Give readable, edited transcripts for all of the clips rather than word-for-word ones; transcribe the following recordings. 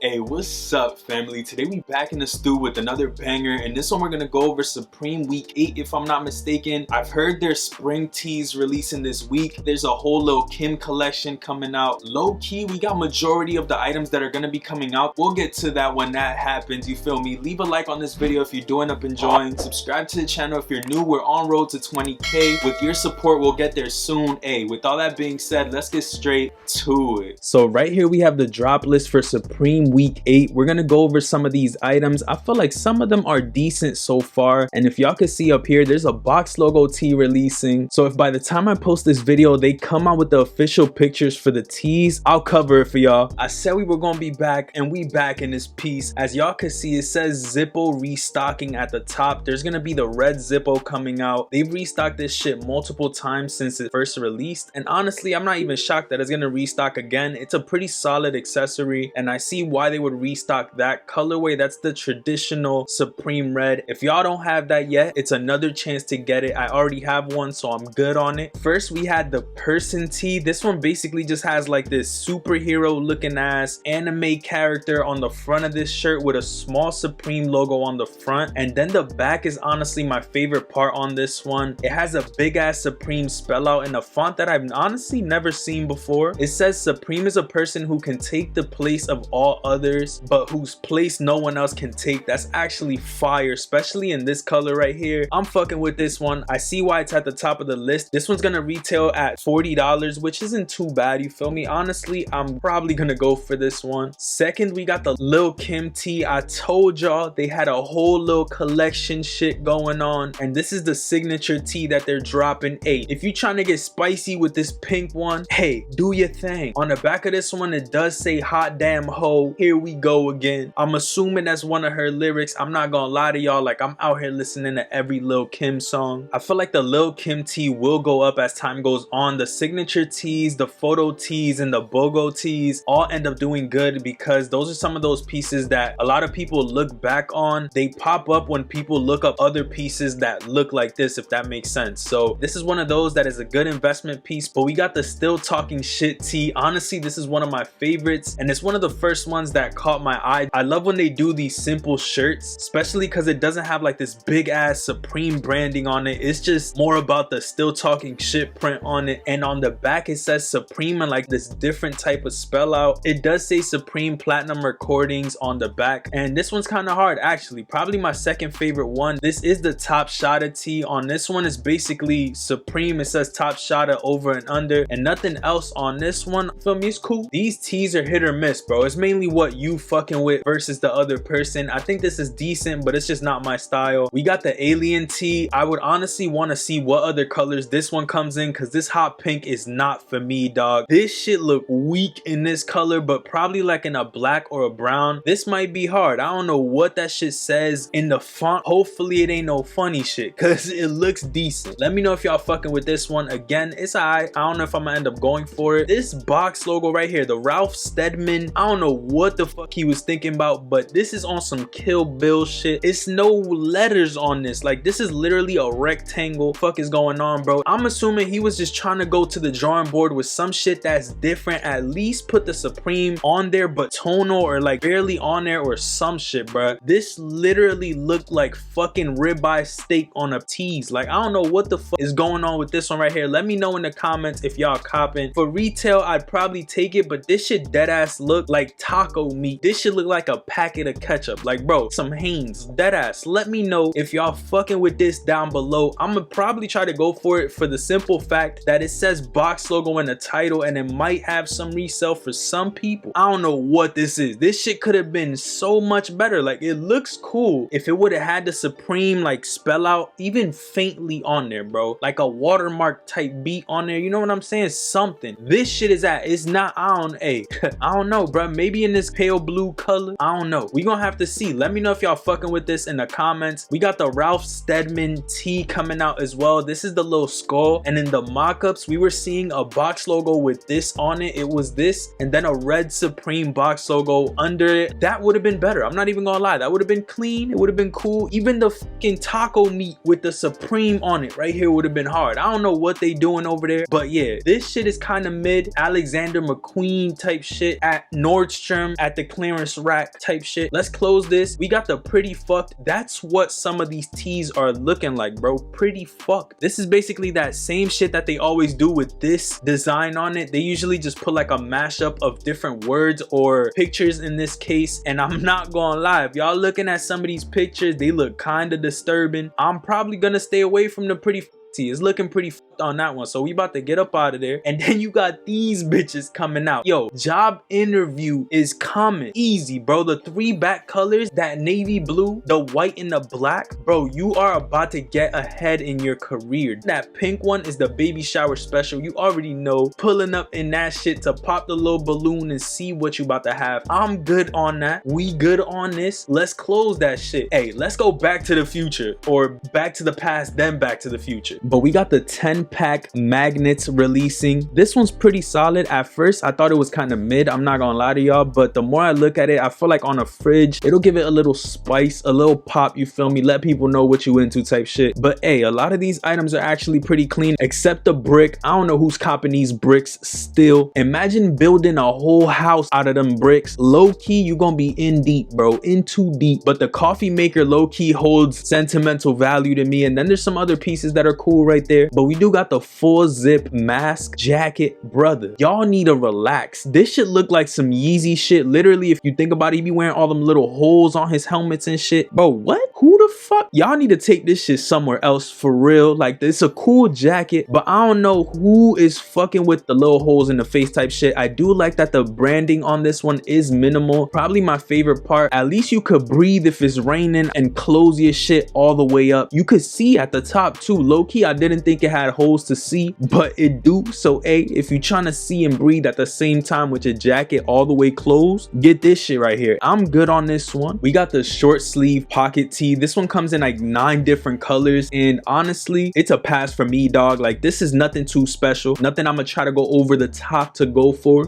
Hey, what's up, family? Today we back in the stew with another banger, and this one we're gonna go over Supreme Week 8 if I'm not mistaken. I've heard there's spring tees releasing this week. There's a whole Lil Kim collection coming out. Low-key, we got majority of the items that are gonna be coming out. We'll get to that when that happens, you feel me? Leave a like on this video if you're doing up enjoying. Subscribe to the channel if you're new. We're on road to 20K. With your support, we'll get there soon. Hey, with all that being said, let's get straight to it. So right here we have the drop list for Supreme Week 8. We're gonna go over some of these items. I feel like some of them are decent so far, and if y'all can see up here, there's a box logo tee releasing. So if by the time I post this video they come out with the official pictures for the tees, I'll cover it for y'all. I said we were gonna be back, and we back in this piece. As y'all can see, it says Zippo restocking at the top. There's gonna be the red Zippo coming out. They've restocked this shit multiple times since it first released, and honestly I'm not even shocked that it's gonna restock again. It's a pretty solid accessory, and I see why they would restock that colorway. That's the traditional Supreme red. If y'all don't have that yet, it's another chance to get it. I already have one, so I'm good on it. First we had the person tee. This one basically just has like this superhero looking ass anime character on the front of this shirt with a small Supreme logo on the front, and then the back is honestly my favorite part on this one. It has a big ass Supreme spell out in a font that I've honestly never seen before. It says Supreme is a person who can take the place of all others, but whose place no one else can take. That's actually fire, especially in this color right here. I'm fucking with this one. I see why it's at the top of the list. This one's gonna retail at $40, which isn't too bad, you feel me? Honestly, I'm probably gonna go for this one. Second, we got the Lil Kim tee. I told y'all they had a whole little collection shit going on, and this is the signature tee that they're dropping. Hey, if you trying to get spicy with this pink one, hey, do your thing. On the back of this one, it does say hot damn ho, here we go again. I'm assuming that's one of her lyrics. I'm not gonna lie to y'all, like I'm out here listening to every Lil Kim song. I feel like the Lil Kim tee will go up as time goes on. The signature tees, the photo tees, and the bogo tees all end up doing good because those are some of those pieces that a lot of people look back on. They pop up when people look up other pieces that look like this, if that makes sense. So this is one of those that is a good investment piece. But we got the still talking shit tee. Honestly, this is one of my favorites, and it's one of the first ones that caught my eye. I love when they do these simple shirts, especially because it doesn't have like this big ass Supreme branding on it. It's just more about the still talking shit print on it, and on the back it says Supreme and like this different type of spell out. It does say Supreme Platinum Recordings on the back, and this one's kind of hard actually. Probably my second favorite one. This is the Top Shotta tee. On this one is basically Supreme. It says Top Shotta over and under and nothing else on this one. Feel me? It's cool. These tees are hit or miss, bro. It's mainly what you fucking with versus the other person. I think this is decent, but it's just not my style. We got the alien tee. I would honestly want to see what other colors this one comes in, because this hot pink is not for me, dog. This shit look weak in this color, but probably like in a black or a brown. This might be hard. I don't know what that shit says in the font. Hopefully it ain't no funny shit, because it looks decent. Let me know if y'all fucking with this one. Again, it's alright. I don't know if I'm gonna end up going for it. This box logo right here, the Ralph Steadman, I don't know what the fuck he was thinking about, but this is on some Kill Bill shit. It's no letters on this. Like, this is literally a rectangle. Fuck is going on, bro? I'm assuming he was just trying to go to the drawing board with some shit that's different. At least put the Supreme on there, but tonal or like barely on there or some shit, bro. This literally looked like fucking ribeye steak on a tease. Like, I don't know what the fuck is going on with this one right here. Let me know in the comments if y'all copping. For retail, I'd probably take it, but this shit dead ass look like taco meat. This shit look like a packet of ketchup. Like, bro, some Hanes, dead ass. Let me know if y'all fucking with this down below. I'm gonna probably try to go for it for the simple fact that it says box logo in the title, and it might have some resale for some people. I don't know what this is. This shit could have been so much better. Like, it looks cool if it would have had the Supreme like spell out even faintly on there, bro. Like a watermark type beat on there. You know what I'm saying? Something. This shit is at, it's not on a I don't know, bro. Maybe in this pale blue color. I don't know. We gonna have to see. Let me know if y'all fucking with this in the comments. We got the Ralph Steadman tee coming out as well. This is the little skull, and in the mock-ups we were seeing a box logo with this on it. It was this and then a red Supreme box logo under it. That would have been better. I'm not even gonna lie. That would have been clean. It would have been cool. Even the fucking taco meat with the Supreme on it right here would have been hard. I don't know what they doing over there, but yeah, this shit is kind of mid Alexander McQueen type shit at Nordstrom. them at the clearance rack type shit. Let's close this. We got the pretty fucked. That's what some of these tees are looking like, bro. Pretty fucked. This is basically that same shit that they always do with this design on it. They usually just put like a mashup of different words or pictures in this case, and I'm not gonna lie, if y'all looking at some of these pictures, they look kind of disturbing. I'm probably gonna stay away from the pretty it's looking pretty on that one, so we about to get up out of there. And then you got these bitches coming out. Yo, job interview is coming. Easy, bro. The 3 back colors, that navy blue, the white, and the black, bro, you are about to get ahead in your career. That pink one is the baby shower special. You already know, pulling up in that shit to pop the little balloon and see what you about to have. I'm good on that. We good on this. Let's close that shit. Hey, let's go back to the future, or back to the past, then back to the future. But we got the 10-pack magnets releasing. This one's pretty solid. At first I thought it was kind of mid, I'm not gonna lie to y'all, but the more I look at it, I feel like on a fridge it'll give it a little spice, a little pop, you feel me, let people know what you into type shit. But hey, a lot of these items are actually pretty clean, except the brick. I don't know who's copping these bricks still. Imagine building a whole house out of them bricks. Low-key, you gonna be in deep, bro, in too deep. But the coffee maker low-key holds sentimental value to me, and then there's some other pieces that are cool right there. But we do got the full zip mask jacket. Brother, y'all need to relax. This shit look like some Yeezy shit. Literally, if you think about it, he be wearing all them little holes on his helmets and shit. Bro, what? Who the fuck? Y'all need to take this shit somewhere else for real. Like, it's a cool jacket, but I don't know who is fucking with the little holes in the face type shit. I do like that the branding on this one is minimal. Probably my favorite part. At least you could breathe if it's raining, and close your shit all the way up. You could see at the top too. Low-key, I didn't think it had holes to see, but it do. So hey, if you're trying to see and breathe at the same time with your jacket all the way closed, get this shit right here. I'm good on this one. We got the short sleeve pocket tee. This one comes in like 9 different colors, and honestly, it's a pass for me, dog. Like, this is nothing too special, nothing I'm gonna try to go over the top to go for.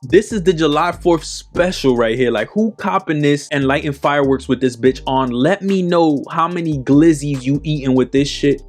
This is the July 4th special right here. Like, who copping this and lighting fireworks with this bitch on? Let me know how many glizzies you eating with this shit.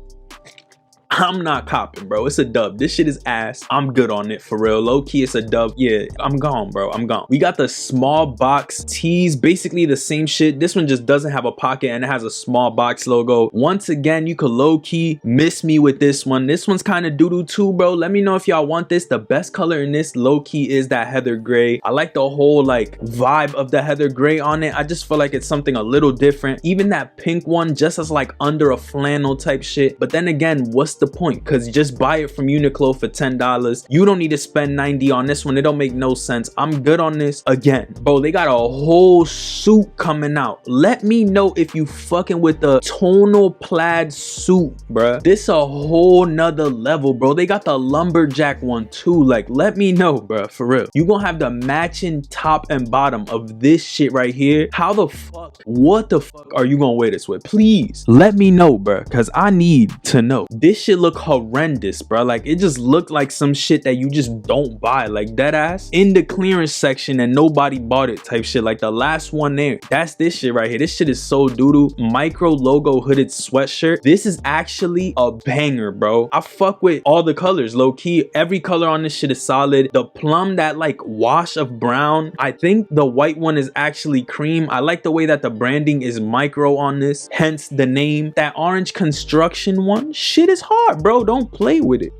I'm not copping, bro. It's a dub. This shit is ass. I'm good on it for real. Low-key, it's a dub. Yeah, I'm gone, bro. I'm gone. We got the small box tees. Basically the same shit. This one just doesn't have a pocket and it has a small box logo. Once again, you could low-key miss me with this one. This one's kind of doo-doo too, bro. Let me know if y'all want this. The best color in this low-key is that heather gray. I like the whole like vibe of the heather gray on it. I just feel like it's something a little different. Even that pink one just as like under a flannel type shit. But then again, what's the point? Because you just buy it from Uniqlo for $10. You don't need to spend $90 on this one. It don't make no sense. I'm good on this. Again, bro, they got a whole suit coming out. Let me know if you fucking with the tonal plaid suit, bruh. This a whole nother level, bro. They got the lumberjack one too. Like, let me know, bruh, for real. You gonna have the matching top and bottom of this shit right here. How the fuck, what the fuck are you gonna wear this with? Please let me know, bruh, because I need to know. This shit look horrendous, bro. Like, it just looked like some shit that you just don't buy, like dead ass in the clearance section and nobody bought it type shit. Like the last one there, that's this shit right here. This shit is so doo-doo. Micro logo hooded sweatshirt. This is actually a banger, bro. I fuck with all the colors, low-key. Every color on this shit is solid. The plum, that like wash of brown, I think the white one is actually cream. I like the way that the branding is micro on this, hence the name. That orange construction one, shit is hard, bro. Don't play with it.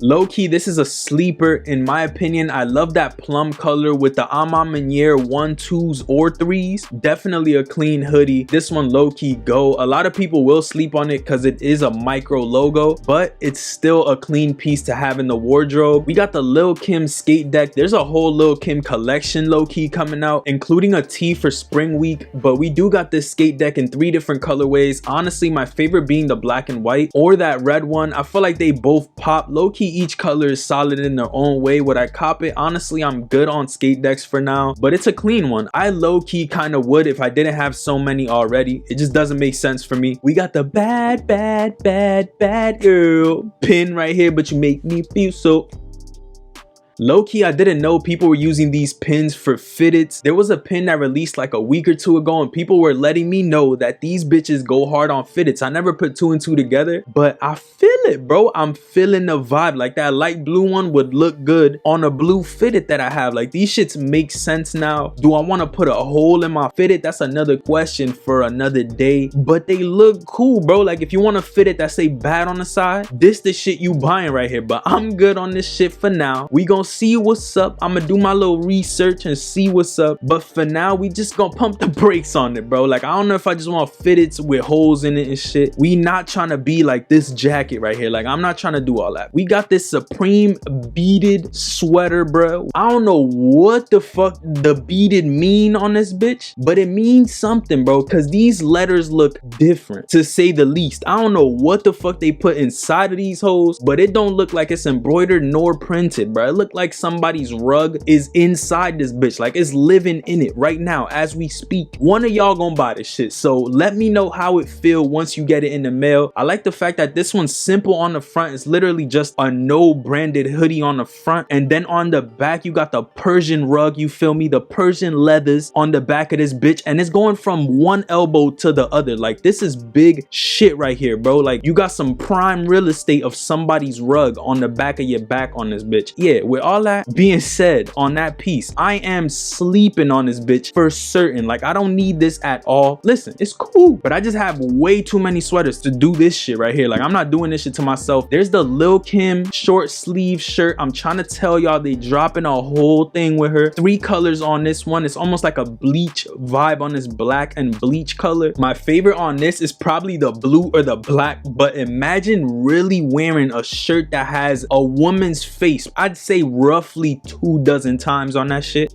Low-key, this is a sleeper in my opinion. I love that plum color with the Ama Maniere 1, 2s, or 3s. Definitely a clean hoodie. This one low-key go. A lot of people will sleep on it because it is a micro logo, but it's still a clean piece to have in the wardrobe. We got the Lil Kim Skate Deck. There's a whole Lil Kim collection low-key coming out, including a tee for spring week, but we do got this skate deck in 3 different colorways. Honestly, my favorite being the black and white or that red one. I feel like they both pop. Low-key, each color is solid in their own way. Would I cop it? Honestly, I'm good on skate decks for now, but it's a clean one. I low-key kind of would if I didn't have so many already. It just doesn't make sense for me. We got the bad girl pin right here, but you make me feel so. Low-key, I didn't know people were using these pins for fitteds. There was a pin that released like a week or two ago and people were letting me know that these bitches go hard on fitteds. I never put 2 and 2 together, but I feel it, bro. I'm feeling the vibe. Like that light blue one would look good on a blue fitted that I have. Like these shits make sense now. Do I want to put a hole in my fitted? That's another question for another day, but they look cool, bro. Like if you want a fitted that say bad on the side, this the shit you buying right here. But I'm good on this shit for now. We gonna see what's up. I'm gonna do my little research and see what's up, but for now we just gonna pump the brakes on it, bro. Like I don't know if I just want fitteds with holes in it and shit. We not trying to be like this jacket right here. Like I'm not trying to do all that. We got this Supreme beaded sweater, bro. I don't know what the fuck the beaded mean on this bitch, but it means something, bro, because these letters look different to say the least. I don't know what the fuck they put inside of these hoes, but it don't look like it's embroidered nor printed, bro. It look like somebody's rug is inside this bitch. Like it's living in it right now as we speak. One of y'all gonna buy this shit, so let me know how it feel once you get it in the mail. I like the fact that this one's simple on the front. It's literally just a no branded hoodie on the front, and then on the back you got the Persian rug, you feel me, the Persian leathers on the back of this bitch, and it's going from one elbow to the other. Like this is big shit right here, bro. Like you got some prime real estate of somebody's rug on the back of your back on this bitch. Yeah, with all that being said on that piece, I am sleeping on this bitch for certain. Like I don't need this at all. Listen, it's cool, but I just have way too many sweaters to do this shit right here. Like I'm not doing this shit to myself. There's the Lil Kim short sleeve shirt. I'm trying to tell y'all they dropping a whole thing with her. 3 colors on this one. It's almost like a bleach vibe on this black and bleach color. My favorite on this is probably the blue or the black, but imagine really wearing a shirt that has a woman's face. I'd say roughly 2 dozen times on that shit.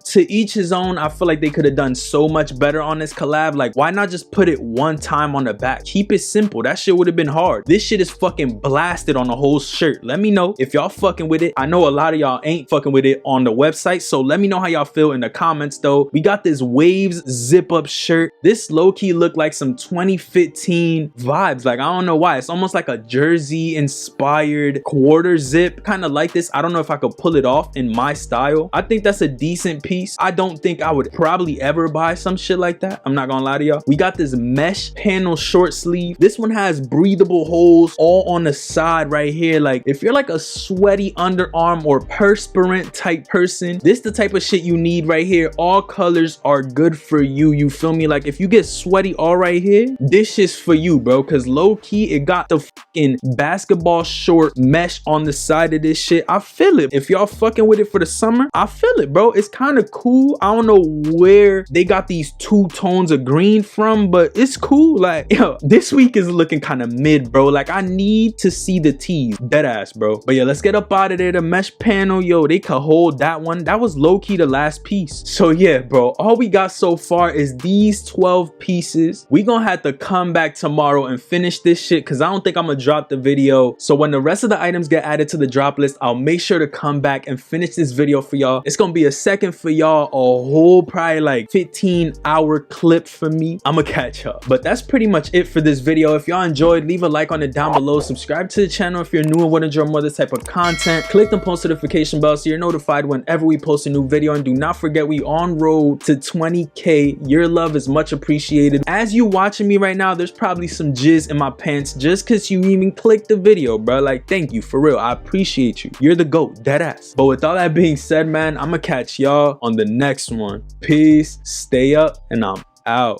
To each his own. I feel like they could have done so much better on this collab. Like why not just put it one time on the back? Keep it simple. That shit would have been hard. This shit is fucking blasted on the whole shirt. Let me know if y'all fucking with it. I know a lot of y'all ain't fucking with it on the website, so let me know how y'all feel in the comments though. We got this Waves zip up shirt. This low-key look like some 2015 vibes. Like I don't know why. It's almost like a jersey inspired quarter zip, kind of like this. I don't know if I could pull it off in my style. I think that's a decent piece. I don't think I would probably ever buy some shit like that. I'm not gonna lie to y'all. We got this mesh panel short sleeve. This one has breathable holes all on the side right here. Like if you're like a sweaty underarm or perspirant type person, this the type of shit you need right here. All colors are good for you. You feel me? Like if you get sweaty all right here, this shit's for you, bro. Cause low key, it got the fucking basketball short mesh on the side of this shit. I feel it. If y'all fucking with it for the summer, I feel it, bro. It's kind of cool. I don't know where they got these 2 tones of green from, but it's cool. Like yo, this week is looking kind of mid, bro. Like I need to see the tees, dead ass, bro. But yeah, let's get up out of there. The mesh panel, yo, they could hold that one. That was low-key the last piece. So yeah, bro, all we got so far is these 12 pieces. We gonna have to come back tomorrow and finish this shit because I don't think I'm gonna drop the video. So when the rest of the items get added to the drop list, I'll make sure to come back and finish this video for y'all. It's gonna be a second for y'all, a whole probably like 15-hour clip for me. I'ma catch up. But that's pretty much it for this video. If y'all enjoyed, leave a like on it down below. Subscribe to the channel if you're new and want to enjoy more of this type of content. Click the post notification bell so you're notified whenever we post a new video. And do not forget, we on road to 20K. Your love is much appreciated. As you watching me right now, there's probably some jizz in my pants just because you even clicked the video, bro. Like, thank you, for real. I appreciate you. You're the GOAT, dead ass. But with all that being said, man, I'ma catch y'all on the next one. Peace, stay up, and I'm out.